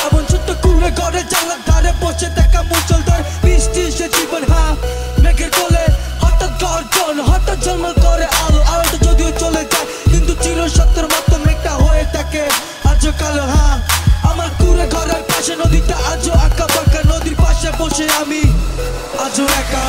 শ্রাবণ ছোট্ট কুড়ে ঘরে জানলার ধারে বসে দেখা মুষলধার বৃষ্টি সে জীবন মেঘের কোলে হঠাৎ গর্জন হঠাৎ ঝলমল করে আলো আলোটা যদিও চলে যায় কিন্তু চির সত্যের মতো মেঘটা হয়ে থাকে আজও কালো আমার কুড়ে ঘরের পাশে নদীটা আজও আঁকা বাঁকা নদীর পাশে বসে আমি আজও একা